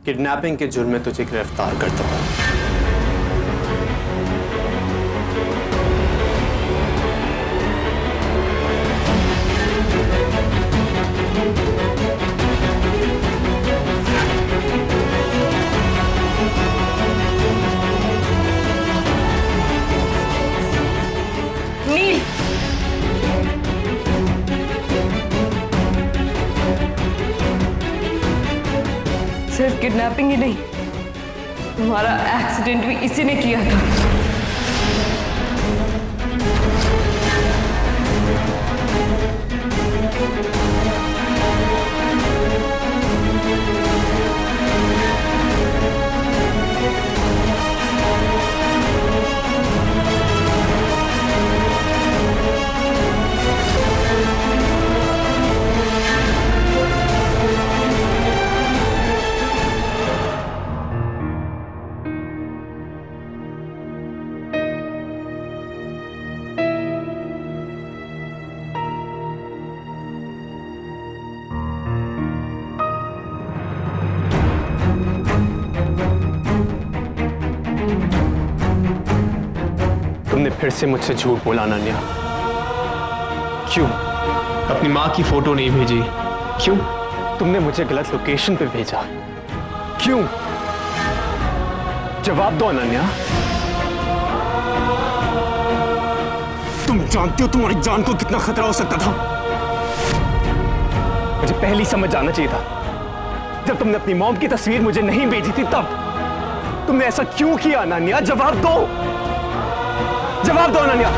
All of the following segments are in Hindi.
किडनैपिंग के जुर्म में तुझे गिरफ्तार करता हूं। सिर्फ किडनैपिंग ही नहीं, तुम्हारा एक्सीडेंट भी इसी ने किया था। तुमने फिर से मुझसे झूठ बोला अनन्या। क्यों? अपनी माँ की फोटो नहीं भेजी। क्यों? तुमने मुझे गलत लोकेशन पे भेजा। क्यों? जवाब दो अनन्या। तुम जानती हो तुम्हारी जान को कितना खतरा हो सकता था। मुझे पहले ही समझ जाना चाहिए था। जब तुमने अपनी मॉम की तस्वीर मुझे नहीं भेजी थी तब तुमने ऐसा क्यों किया अनन्या? जवाब दो, जवाब दो अनन्या।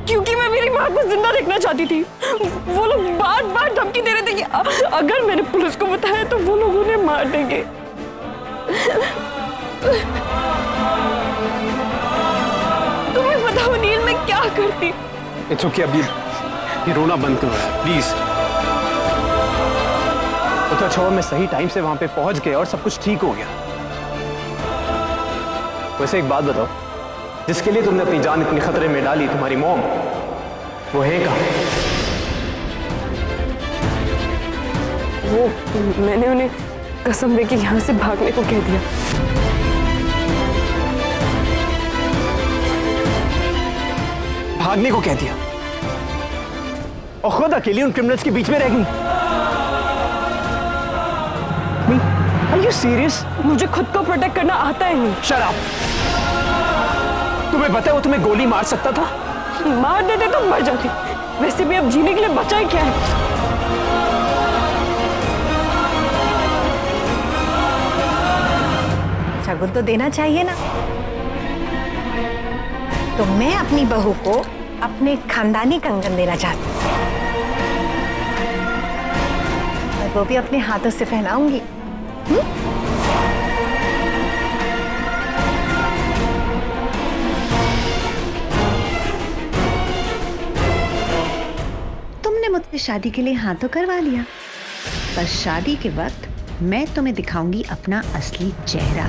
क्योंकि मैं मेरी माँ को जिंदा देखना चाहती थी। वो लोग बार बार धमकी दे रहे थे कि अगर मैंने पुलिस को बताया तो वो लोग उन्हें मार देंगे। तुम्हें पता हो नील मैं क्या करती। इट्स ओके, अब ये रोना बंद करो प्लीज। तो छोड़ो, मैं सही टाइम से वहां पे पहुंच गया और सब कुछ ठीक हो गया। वैसे एक बात बताओ, जिसके लिए तुमने अपनी जान इतनी खतरे में डाली, तुम्हारी मॉम, वो है कहाँ? वो मैंने उन्हें कसम देके यहाँ से भागने को कह दिया। भागने को कह दिया और खुद अकेली उन क्रिमिनल्स के बीच में रह गई। Are you serious? मुझे खुद को प्रोटेक्ट करना आता है नहीं। Shut up! तुम्हें पता है वो तुम्हें गोली मार सकता था? मार देते तो मर जाती। वैसे भी अब जीने के लिए बचा ही क्या है? शगुन तो देना चाहिए ना। तो मैं अपनी बहू को अपने खानदानी कंगन देना चाहती हूँ। मैं वो भी अपने हाथों से पहनाऊंगी। तुमने मुझसे शादी के लिए हाँ तो करवा लिया, पर शादी के वक्त मैं तुम्हें दिखाऊंगी अपना असली चेहरा।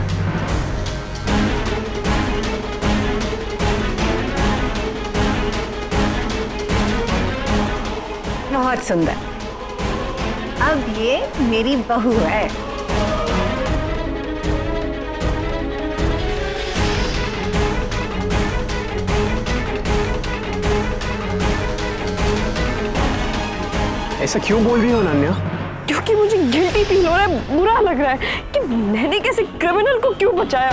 बहुत सुंदर। अब ये मेरी बहू है। ऐसा क्यों बोल रही हो अनन्या? क्योंकि मुझे गिल्टी फील हो रहा है, बुरा लग रहा है कि मैंने कैसे क्रिमिनल को क्यों बचाया।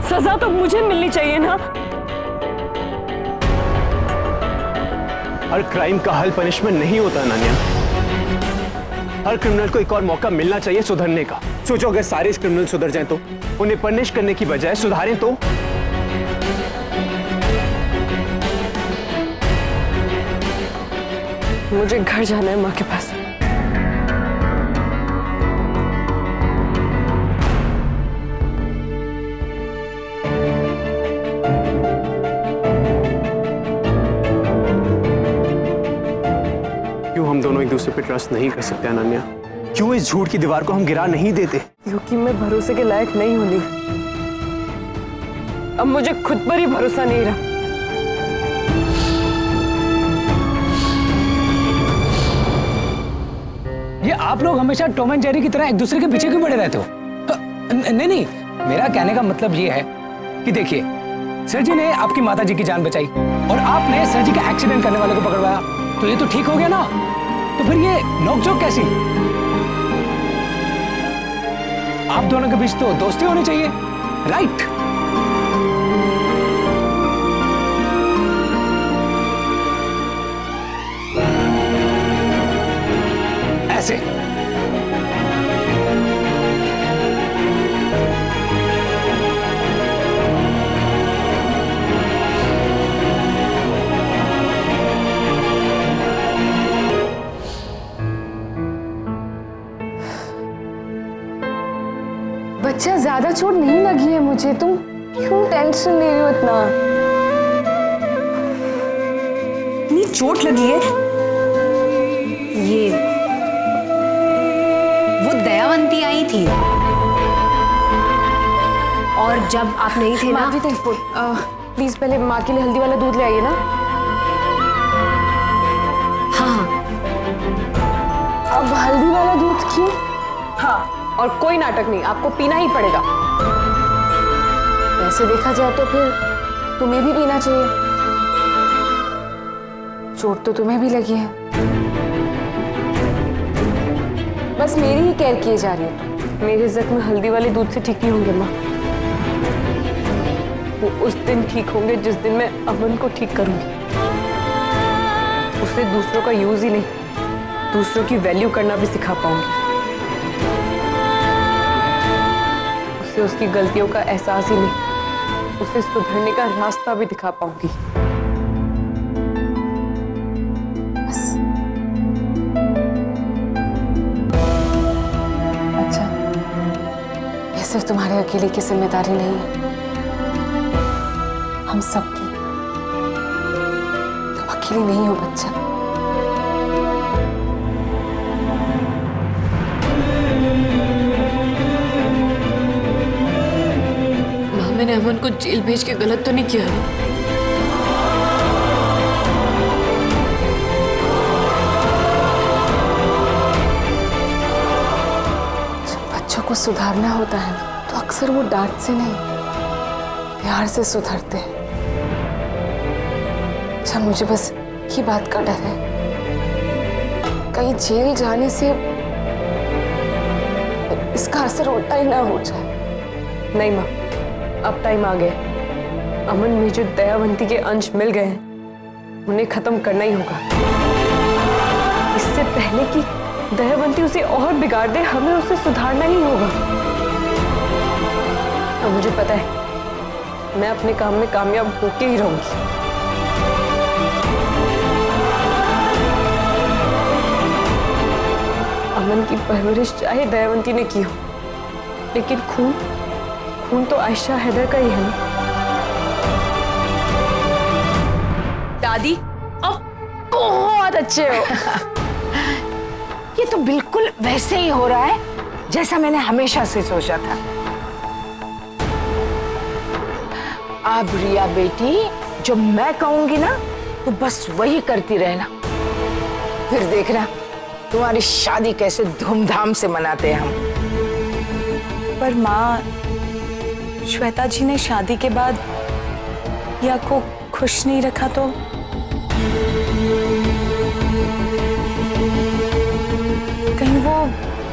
सजा तो मुझे मिलनी चाहिए ना। हर क्राइम का हल पनिशमेंट नहीं होता अनन्या। हर क्रिमिनल को एक और मौका मिलना चाहिए सुधरने का। सोचो अगर सारे क्रिमिनल सुधर जाएं तो, उन्हें पनिश करने की बजाय सुधारें तो। मुझे घर जाना है माँ के पास। क्यों हम दोनों एक दूसरे पे ट्रस्ट नहीं कर सकते अनन्या? क्यों इस झूठ की दीवार को हम गिरा नहीं देते? क्योंकि मैं भरोसे के लायक नहीं होनी। अब मुझे खुद पर ही भरोसा नहीं रहा। आप लोग हमेशा टॉम एंड जेरी की तरह एक दूसरे के पीछे क्यों पड़े रहते हो? नहीं नहीं, मेरा कहने का मतलब ये है कि देखिए, सर जी ने आपकी माता जी की जान बचाई और आपने सर जी का एक्सीडेंट करने वाले को पकड़वाया, तो ये तो ठीक हो गया ना। तो फिर ये नोकझोंक कैसी? आप दोनों के बीच तो दोस्ती होनी चाहिए, राइट? ऐसे बच्चा, ज्यादा चोट नहीं लगी है मुझे, तुम क्यों टेंशन ले रही हो इतना? इतनी चोट लगी है? ये वो दयावंती आई थी और जब आप नहीं थे ना, प्लीज पहले माँ के लिए हल्दी वाला दूध ले आइए ना। हाँ अब हल्दी वाला दूध क्यों? हाँ, और कोई नाटक नहीं, आपको पीना ही पड़ेगा। वैसे देखा जाए तो फिर तुम्हें भी पीना चाहिए, चोट तो तुम्हें भी लगी है। बस मेरी ही केयर किए जा रही है। मेरे जख्म हल्दी वाले दूध से ठीक नहीं होंगे माँ। वो उस दिन ठीक होंगे जिस दिन मैं अमन को ठीक करूंगी। उसे दूसरों का यूज ही नहीं, दूसरों की वैल्यू करना भी सिखा पाऊंगी। उसे उसकी गलतियों का एहसास ही नहीं, उसे सुधरने का रास्ता भी दिखा पाऊंगी। बस। अच्छा, ये सिर्फ तुम्हारे अकेले की जिम्मेदारी नहीं है, हम सबकी। तुम अकेली नहीं हो बच्चा। मैंने अमन को जेल भेज के गलत तो नहीं किया ना? जब बच्चों को सुधारना होता है ना, तो अक्सर वो डांट से नहीं, प्यार से सुधरते हैं। अच्छा, मुझे बस ये बात का डर है, कहीं जेल जाने से इसका असर उल्टा ही ना हो जाए। नहीं माँ, अब टाइम आ गया। अमन में जो दयावंती के अंश मिल गए हैं, उन्हें खत्म करना ही होगा। इससे पहले कि दयावंती उसे और बिगाड़ दे, हमें उसे सुधारना ही होगा। और मुझे पता है, मैं अपने काम में कामयाब होके ही रहूंगी। अमन की परवरिश चाहे दयावंती ने की हो, लेकिन खून तो आयशा हैदर का ही है ना। दादी अब बहुत अच्छे हो। ये तो बिल्कुल वैसे ही हो रहा है जैसा मैंने हमेशा से सोचा था। अब रिया बेटी, जो मैं कहूंगी ना, तो बस वही करती रहना। फिर देखना तुम्हारी शादी कैसे धूमधाम से मनाते हैं हम। पर माँ, श्वेता जी ने शादी के बाद रिया को खुश नहीं रखा तो? कहीं वो...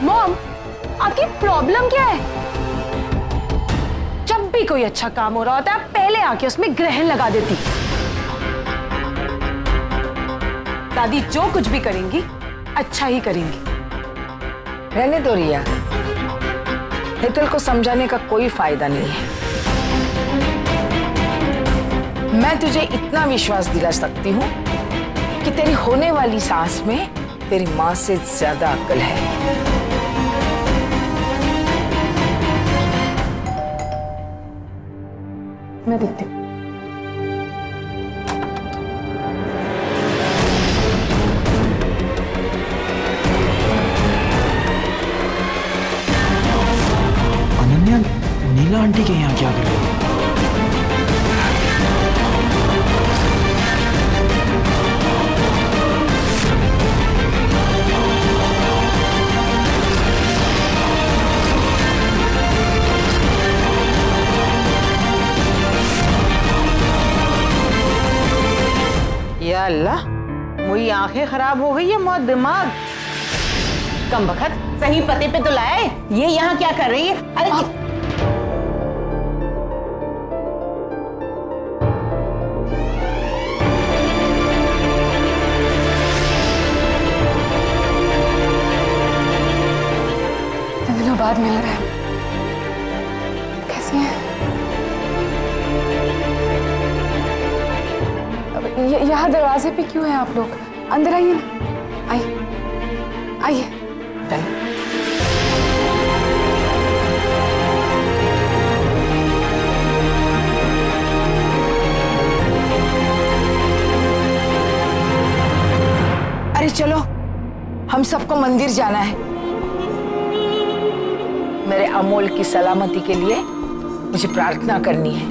मॉम, आपकी प्रॉब्लम क्या है? जब भी कोई अच्छा काम हो रहा होता है, पहले आके उसमें ग्रहण लगा देती। दादी जो कुछ भी करेंगी, अच्छा ही करेंगी। रहने दो रिया, हेतल को समझाने का कोई फायदा नहीं है। मैं तुझे इतना विश्वास दिला सकती हूँ कि तेरी होने वाली सास में तेरी माँ से ज्यादा अक्ल है। मैं देखती हूँ। अनन्या, नीला आंटी के यहाँ क्या कर रही है? आंखें खराब हो गई या मौत दिमाग? कम बखत सही पते पे तो लाए। ये यहाँ क्या कर रही है? अरे दिनों बाद मिल रहे हैं। कैसी हैं? यहाँ दरवाजे पे क्यों हैं आप लोग? अंदर आइए ना, आइए आइए। अरे चलो, हम सबको मंदिर जाना है। मेरे अमोल की सलामती के लिए मुझे प्रार्थना करनी है,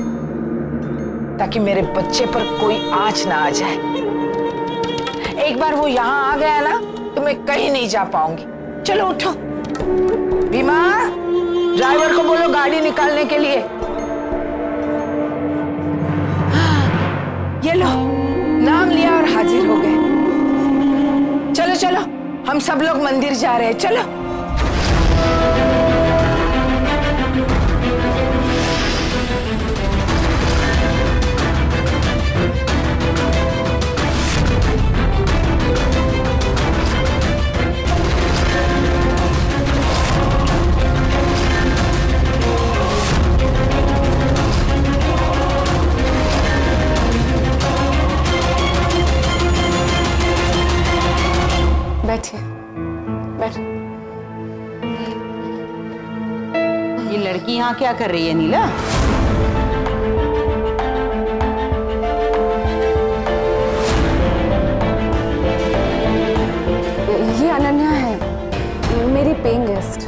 ताकि मेरे बच्चे पर कोई आँच ना आ जाए। एक बार वो यहाँ आ गया ना तो मैं कहीं नहीं जा पाऊंगी। चलो उठो। भीमा, ड्राइवर को बोलो गाड़ी निकालने के लिए। ये लो, नाम लिया और हाजिर हो गए। चलो चलो, हम सब लोग मंदिर जा रहे हैं। चलो। बैठिए, बैठ। ये लड़की यहाँ क्या कर रही है नीला? ये अनन्या है, मेरी पेइंग गेस्ट।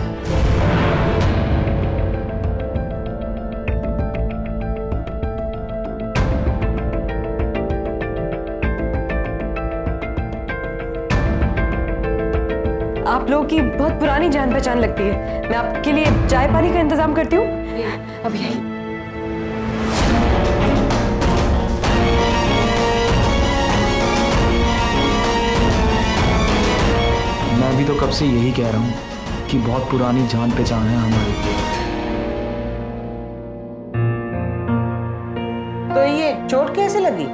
आप लोगों की बहुत पुरानी जान पहचान लगती है। मैं आपके लिए चाय पानी का इंतजाम करती हूँ। अभी आई। मैं भी तो कब से यही कह रहा हूँ कि बहुत पुरानी जान पहचान है हमारी। तो ये चोट कैसे लगी?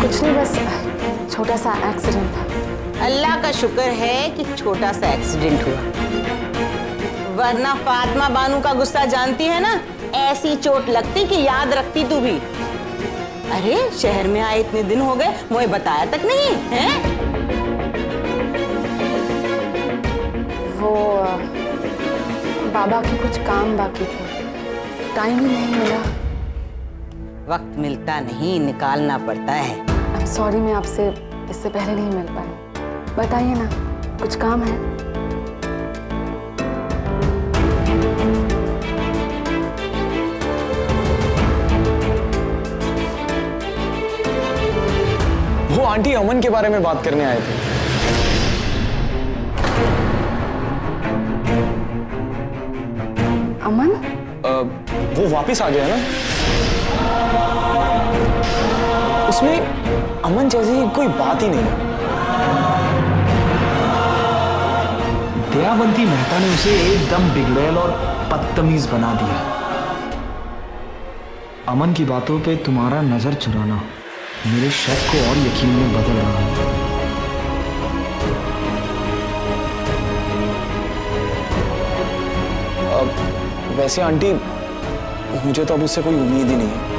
कुछ नहीं, बस छोटा सा एक्सीडेंट था। अल्लाह का शुक्र है कि छोटा सा एक्सीडेंट हुआ, वरना फातिमा बानू का गुस्सा जानती है ना, ऐसी चोट लगती कि याद रखती तू भी। अरे शहर में आए इतने दिन हो गए, मुझे बताया तक नहीं है? वो बाबा के कुछ काम बाकी थे, टाइम ही नहीं मिला। वक्त मिलता नहीं, निकालना पड़ता है। सॉरी, मैं आपसे इससे पहले नहीं मिल पाई। बताइए ना, कुछ काम है? वो आंटी अमन के बारे में बात करने आए थे। अमन? वो वापस आ गया ना। उसमें अमन जैसी कोई बात ही नहीं है। दयावंती मेहता ने उसे एकदम बिगड़ैल और बदतमीज बना दिया। अमन की बातों पे तुम्हारा नजर चुराना मेरे शक को और यकीन में बदल रहा है। वैसे आंटी, मुझे तो अब उससे कोई उम्मीद ही नहीं है।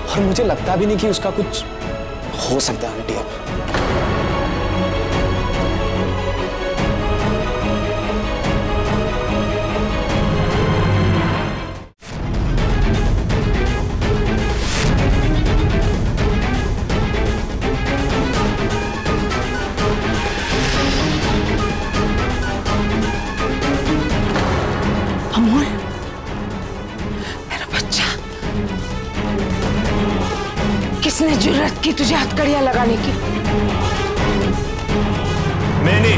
और मुझे लगता भी नहीं कि उसका कुछ हो सकता है आंटी अब। अमोल, मेरा बच्चा, किसने जुर्रत की तुझे हथकड़ियां लगाने की? मैंने।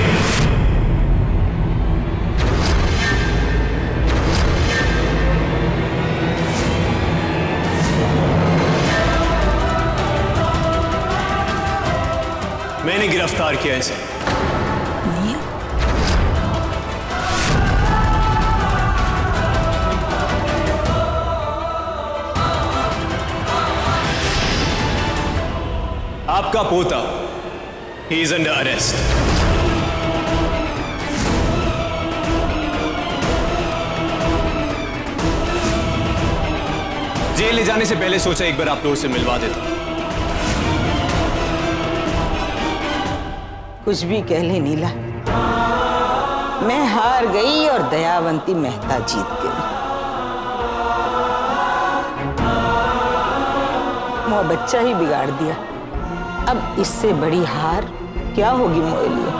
मैंने गिरफ्तार किया इसे। नील, आपका पोता, he is under arrest. Jail ले जाने से पहले सोचा एक बार आप लोगों से मिलवा देता। कुछ भी कह ले नीला, मैं हार गई और दयावंती मेहता जीत गई। मोह बच्चा ही बिगाड़ दिया, अब इससे बड़ी हार क्या होगी मोए लिए।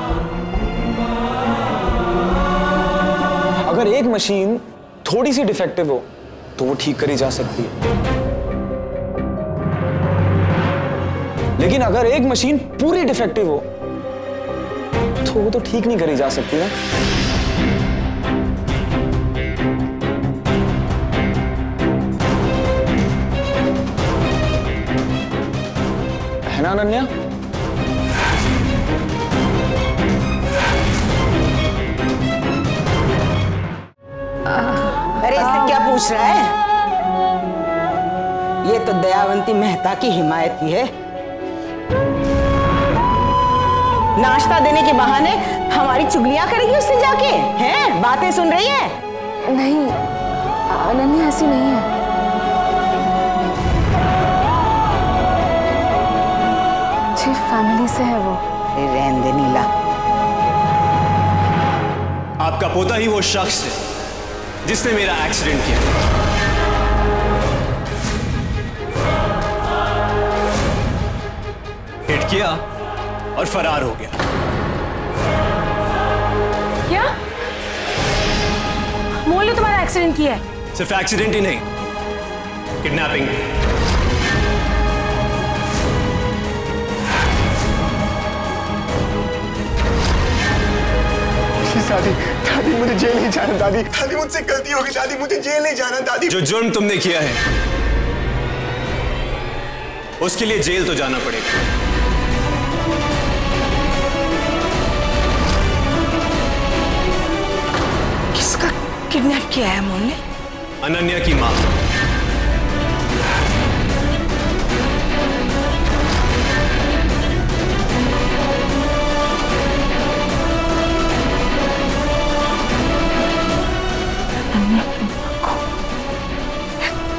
अगर एक मशीन थोड़ी सी डिफेक्टिव हो तो वो ठीक करी जा सकती है, लेकिन अगर एक मशीन पूरी डिफेक्टिव हो तो वो तो ठीक नहीं करी जा सकती ना। है ना अनन्या? अरे इससे क्या पूछ रहा है? ये तो दयावंती मेहता की हिमायत की है। नाश्ता देने के बहाने हमारी चुगलियां करेगी उससे जाके, हैं? बातें सुन रही है? नहीं अनन्या ऐसी नहीं है। अच्छी फैमिली से है वो। रहने दे नीला। आपका पोता ही वो शख्स है जिसने मेरा एक्सीडेंट किया। हिट किया और फरार हो गया। क्या मोल ने तुम्हारा एक्सीडेंट किया है? सिर्फ एक्सीडेंट ही नहीं, किडनैपिंग भी। दादी, दादी मुझे जेल नहीं जाना। दादी, दादी मुझसे गलती होगी। दादी मुझे जेल नहीं जाना। दादी, जो जुर्म तुमने किया है उसके लिए जेल तो जाना पड़ेगा। किसका किडनैप किया है मोल ने? अनन्या की मां।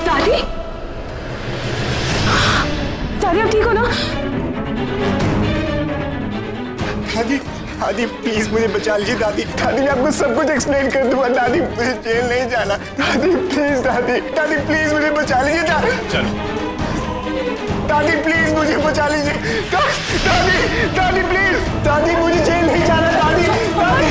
दादी, दादी आप ठीक हो ना? दादी, दादी प्लीज मुझे बचा लीजिए। दादी, दादी मैं आपको सब कुछ एक्सप्लेन कर दूंगा। दादी मुझे जेल नहीं जाना। दादी प्लीज, दादी, दादी प्लीज मुझे बचा लीजिए। चलो दादी प्लीज मुझे बचा लीजिए। दादी, दादी प्लीज, दादी मुझे जेल नहीं जाना। दादी, दादी।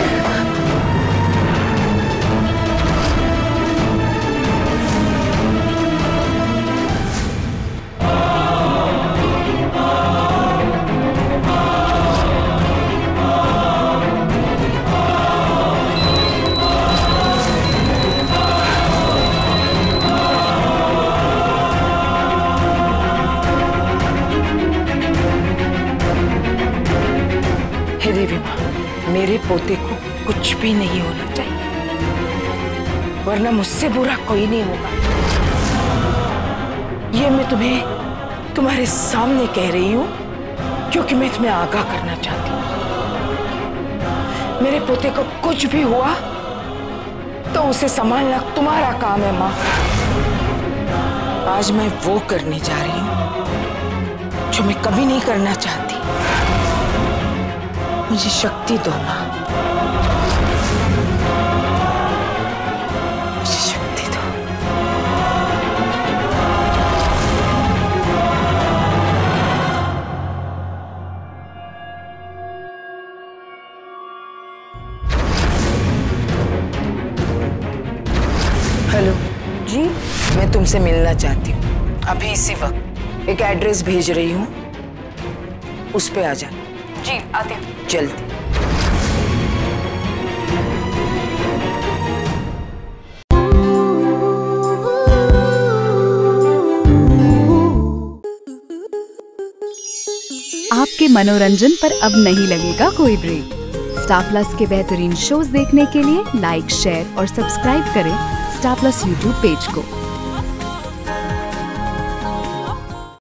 देवी माँ, मेरे पोते को कुछ भी नहीं होना चाहिए, वरना मुझसे बुरा कोई नहीं होगा। ये मैं तुम्हें तुम्हारे सामने कह रही हूँ क्योंकि मैं तुम्हें आगाह करना चाहती हूँ। मेरे पोते को कुछ भी हुआ तो उसे संभालना तुम्हारा काम है माँ। आज मैं वो करने जा रही हूँ जो मैं कभी नहीं करना चाहती। मुझे शक्ति दो माँ, मुझे शक्ति दो। हेलो जी, मैं तुमसे मिलना चाहती हूँ अभी इसी वक्त। एक एड्रेस भेज रही हूँ, उस पे आ जाना। जी आते हैं। जल्दी। आपके के मनोरंजन पर अब नहीं लगेगा कोई ब्रेक। स्टार प्लस के बेहतरीन शोज देखने के लिए लाइक, शेयर और सब्सक्राइब करें स्टार प्लस यूट्यूब पेज को।